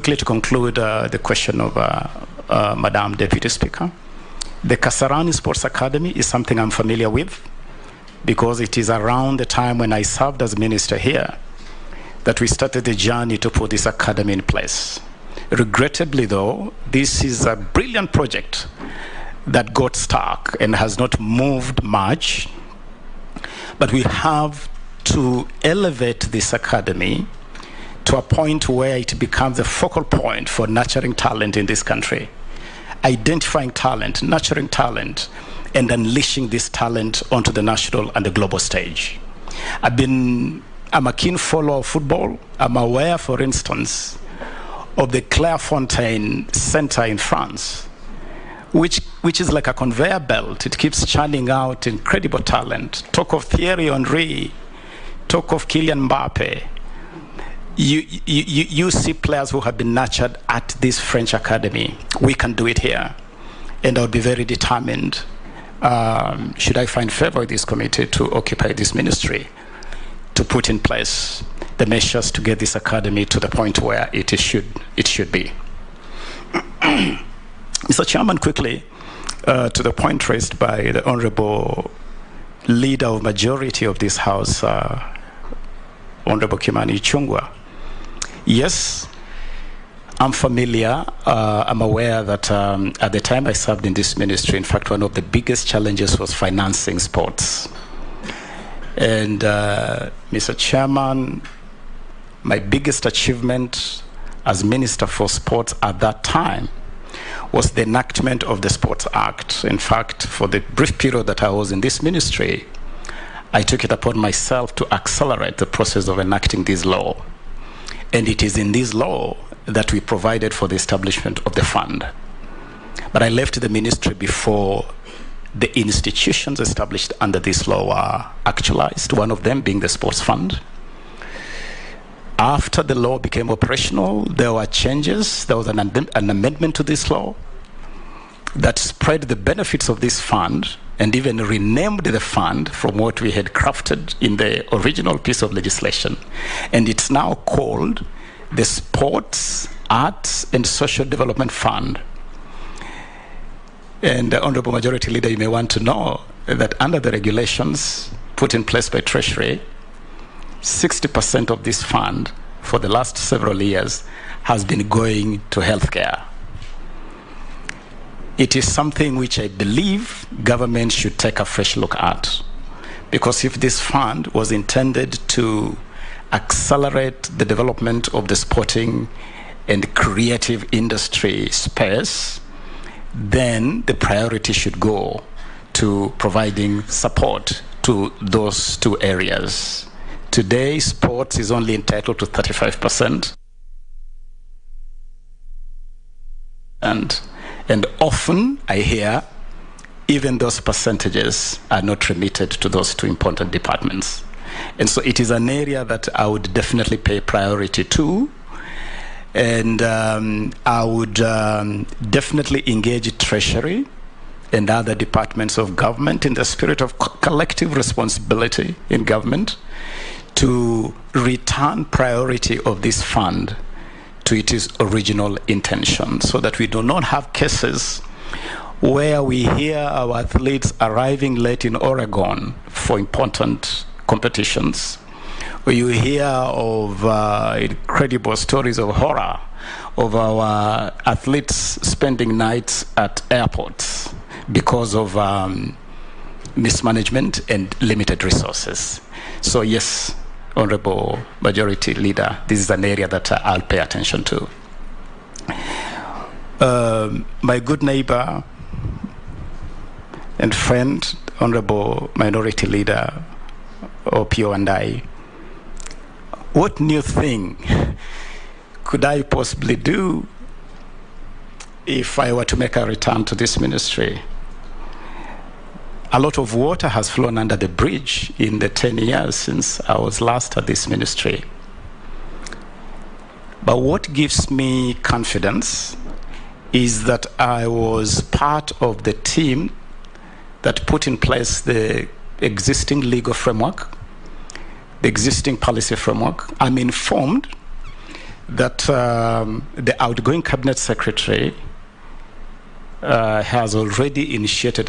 Quickly to conclude the question of Madam Deputy Speaker, the Kasarani Sports Academy is something I'm familiar with because it is around the time when I served as minister here that we started the journey to put this academy in place. Regrettably though, this is a brilliant project that got stuck and has not moved much, but we have to elevate this academy to a point where it becomes a focal point for nurturing talent in this country, identifying talent, nurturing talent, and unleashing this talent onto the national and the global stage. I'm a keen follower of football. I'm aware, for instance, of the Clairefontaine Center in France, which is like a conveyor belt. It keeps churning out incredible talent. Talk of Thierry Henry, talk of Kylian Mbappe. You see players who have been nurtured at this French academy. We can do it here. And I would be very determined, should I find favor with this committee, to occupy this ministry, to put in place the measures to get this academy to the point where it should be. Mr. Chairman, quickly, to the point raised by the Honorable Leader of Majority of this House, Honorable Kimani Ichung'wah. Yes, I'm familiar. I'm aware that at the time I served in this ministry, in fact, one of the biggest challenges was financing sports. And Mr. Chairman, my biggest achievement as Minister for Sports at that time was the enactment of the Sports Act. In fact, for the brief period that I was in this ministry, I took it upon myself to accelerate the process of enacting this law. And it is in this law that we provided for the establishment of the fund. But I left the ministry before the institutions established under this law were actualized, one of them being the Sports Fund. After the law became operational, there were changes. There was an amendment to this law that spread the benefits of this fund and even renamed the fund from what we had crafted in the original piece of legislation. And it's now called the Sports, Arts and Social Development Fund. And Honorable Majority Leader, you may want to know that under the regulations put in place by Treasury, 60% of this fund for the last several years has been going to healthcare. It is something which I believe government should take a fresh look at, because if this fund was intended to accelerate the development of the sporting and creative industry space, then the priority should go to providing support to those two areas. Today, sports is only entitled to 35%. And often I hear even those percentages are not remitted to those two important departments. And so it is an area that I would definitely pay priority to. And I would definitely engage Treasury and other departments of government in the spirit of collective responsibility in government to return priority of this fund to its original intention, so that we do not have cases where we hear our athletes arriving late in Oregon for important competitions, where you hear of incredible stories of horror of our athletes spending nights at airports because of mismanagement and limited resources. So yes, Honorable Majority Leader, this is an area that I'll pay attention to. My good neighbor and friend, Honorable Minority Leader Opio and I, what new thing could I possibly do if I were to make a return to this ministry? A lot of water has flown under the bridge in the 10 years since I was last at this ministry. But what gives me confidence is that I was part of the team that put in place the existing legal framework, the existing policy framework. I'm informed that the outgoing cabinet secretary has already initiated a